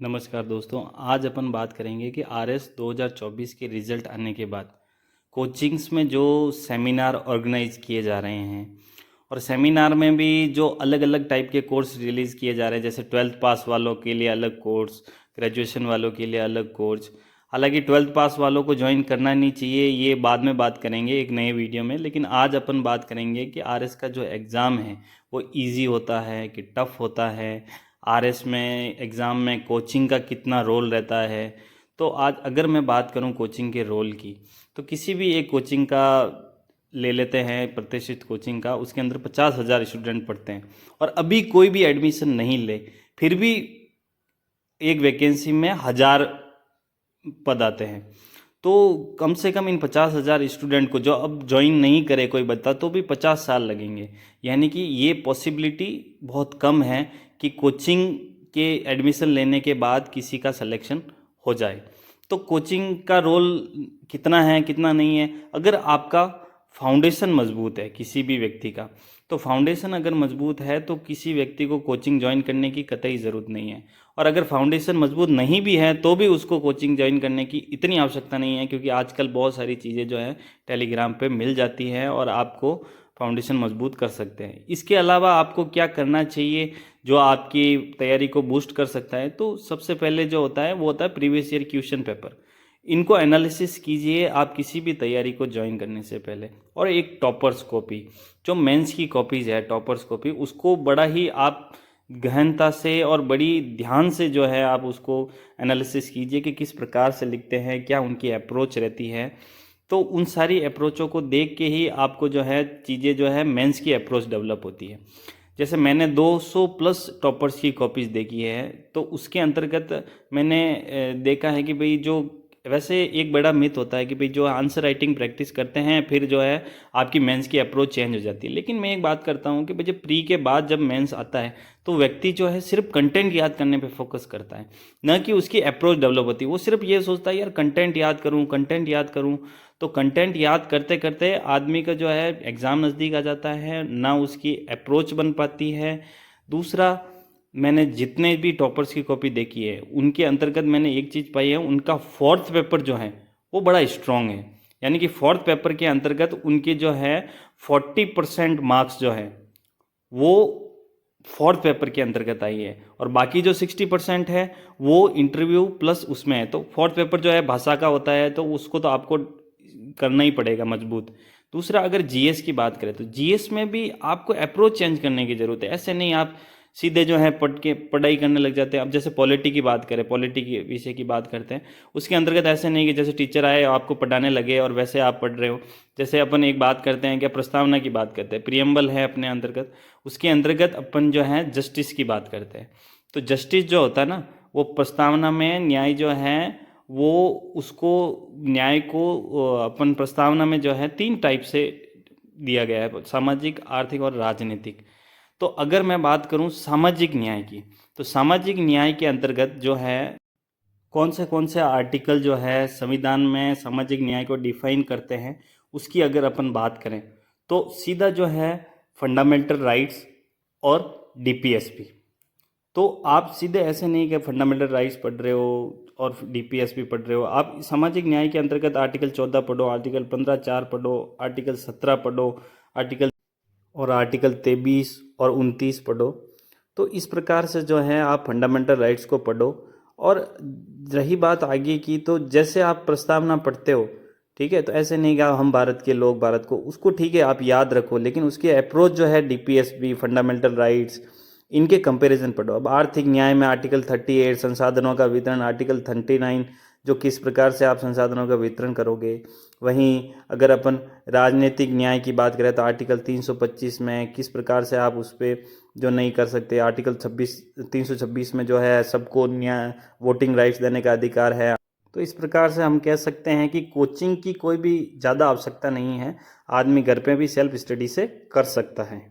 नमस्कार दोस्तों, आज अपन बात करेंगे कि आरएस 2024 के रिज़ल्ट आने के बाद कोचिंग्स में जो सेमिनार ऑर्गेनाइज किए जा रहे हैं और सेमिनार में भी जो अलग अलग टाइप के कोर्स रिलीज़ किए जा रहे हैं, जैसे 12th पास वालों के लिए अलग कोर्स, ग्रेजुएशन वालों के लिए अलग कोर्स। हालांकि 12th पास वालों को ज्वाइन करना नहीं चाहिए, ये बाद में बात करेंगे एक नए वीडियो में। लेकिन आज अपन बात करेंगे कि आरएस का जो एग्ज़ाम है वो ईजी होता है कि टफ़ होता है, आरएस में एग्ज़ाम में कोचिंग का कितना रोल रहता है। तो आज अगर मैं बात करूं कोचिंग के रोल की, तो किसी भी एक कोचिंग का ले लेते हैं, प्रतिष्ठित कोचिंग का, उसके अंदर 50,000 स्टूडेंट पढ़ते हैं और अभी कोई भी एडमिशन नहीं ले, फिर भी एक वैकेंसी में 1000 पद आते हैं। तो कम से कम इन 50,000 स्टूडेंट को जो अब ज्वाइन नहीं करे कोई बच्चा, तो भी 50 साल लगेंगे। यानी कि ये पॉसिबिलिटी बहुत कम है कि कोचिंग के एडमिशन लेने के बाद किसी का सिलेक्शन हो जाए। तो कोचिंग का रोल कितना है कितना नहीं है, अगर आपका फाउंडेशन मजबूत है किसी भी व्यक्ति का, तो फाउंडेशन अगर मजबूत है तो किसी व्यक्ति को कोचिंग ज्वाइन करने की कतई ज़रूरत नहीं है। और अगर फाउंडेशन मजबूत नहीं भी है तो भी उसको कोचिंग ज्वाइन करने की इतनी आवश्यकता नहीं है, क्योंकि आजकल बहुत सारी चीज़ें जो है टेलीग्राम पे मिल जाती हैं और आपको फाउंडेशन मजबूत कर सकते हैं। इसके अलावा आपको क्या करना चाहिए जो आपकी तैयारी को बूस्ट कर सकता है? तो सबसे पहले जो होता है वो होता है प्रीवियस ईयर क्वेश्चन पेपर। इनको एनालिसिस कीजिए आप किसी भी तैयारी को ज्वाइन करने से पहले। और एक टॉपर्स कॉपी, जो मेंस की कॉपीज़ है टॉपर्स कॉपी, उसको बड़ा ही आप गहनता से और बड़ी ध्यान से जो है आप उसको एनालिसिस कीजिए कि किस प्रकार से लिखते हैं, क्या उनकी अप्रोच रहती है। तो उन सारी अप्रोचों को देख के ही आपको जो है चीज़ें जो है मेंस की अप्रोच डेवलप होती है। जैसे मैंने 200 प्लस टॉपर्स की कॉपीज़ देखी है, तो उसके अंतर्गत मैंने देखा है कि भाई जो वैसे एक बड़ा मिथ होता है कि भाई जो आंसर राइटिंग प्रैक्टिस करते हैं फिर जो है आपकी मेंस की अप्रोच चेंज हो जाती है। लेकिन मैं एक बात करता हूँ कि भाई जब प्री के बाद जब मेंस आता है तो व्यक्ति जो है सिर्फ कंटेंट याद करने पे फोकस करता है, न कि उसकी अप्रोच डेवलप होती है। वो सिर्फ ये सोचता है यार कंटेंट याद करूँ, कंटेंट याद करूँ। तो कंटेंट याद करते करते आदमी का जो है एग्ज़ाम नज़दीक आ जाता है, ना उसकी अप्रोच बन पाती है। दूसरा, मैंने जितने भी टॉपर्स की कॉपी देखी है उनके अंतर्गत मैंने एक चीज़ पाई है, उनका फोर्थ पेपर जो है वो बड़ा स्ट्रॉन्ग है। यानी कि फोर्थ पेपर के अंतर्गत उनके जो है 40% मार्क्स जो है वो फोर्थ पेपर के अंतर्गत आई है, और बाकी जो 60% है वो इंटरव्यू प्लस उसमें है। तो फोर्थ पेपर जो है भाषा का होता है, तो उसको तो आपको करना ही पड़ेगा मजबूत। दूसरा, अगर जीएस की बात करें तो जीएस में भी आपको अप्रोच चेंज करने की ज़रूरत है। ऐसे नहीं आप सीधे जो है पढ़ के पढ़ाई करने लग जाते हैं। अब जैसे पॉलिटी की बात करें, पॉलिटी की विषय की बात करते हैं, उसके अंतर्गत ऐसे नहीं कि जैसे टीचर आए आपको पढ़ाने लगे और वैसे आप पढ़ रहे हो। जैसे अपन एक बात करते हैं, क्या प्रस्तावना की बात करते हैं, प्रियम्बल है अपने अंतर्गत, उसके अंतर्गत अपन जो है जस्टिस की बात करते हैं। तो जस्टिस जो होता है ना, वो प्रस्तावना में न्याय जो है वो उसको न्याय को अपन प्रस्तावना में जो है 3 टाइप से दिया गया है, सामाजिक, आर्थिक और राजनीतिक। तो अगर मैं बात करूं सामाजिक न्याय की, तो सामाजिक न्याय के अंतर्गत जो है कौन से आर्टिकल जो है संविधान में सामाजिक न्याय को डिफाइन करते हैं, उसकी अगर अपन बात करें तो सीधा जो है फंडामेंटल राइट्स और डीपीएसपी। तो आप सीधे ऐसे नहीं कि फंडामेंटल राइट्स पढ़ रहे हो और डीपीएसपी पढ़ रहे हो, आप सामाजिक न्याय के अंतर्गत आर्टिकल 14 पढ़ो, आर्टिकल 15(4) पढ़ो, आर्टिकल 17 पढ़ो, आर्टिकल 23 और 29 पढ़ो। तो इस प्रकार से जो है आप फंडामेंटल राइट्स को पढ़ो। और रही बात आगे की, तो जैसे आप प्रस्तावना पढ़ते हो, ठीक है, तो ऐसे नहीं कि हम भारत के लोग, भारत को, उसको ठीक है आप याद रखो, लेकिन उसकी अप्रोच जो है डीपीएसपी, फंडामेंटल राइट्स, इनके कंपैरिजन पढ़ो। अब आर्थिक न्याय में आर्टिकल 38 संसाधनों का वितरण, आर्टिकल 39 जो किस प्रकार से आप संसाधनों का वितरण करोगे। वहीं अगर अपन राजनीतिक न्याय की बात करें तो आर्टिकल 325 में किस प्रकार से आप उस पर जो नहीं कर सकते, आर्टिकल 326 में जो है सबको न्याय वोटिंग राइट्स देने का अधिकार है। तो इस प्रकार से हम कह सकते हैं कि कोचिंग की कोई भी ज़्यादा आवश्यकता नहीं है, आदमी घर पे भी सेल्फ स्टडी से कर सकता है।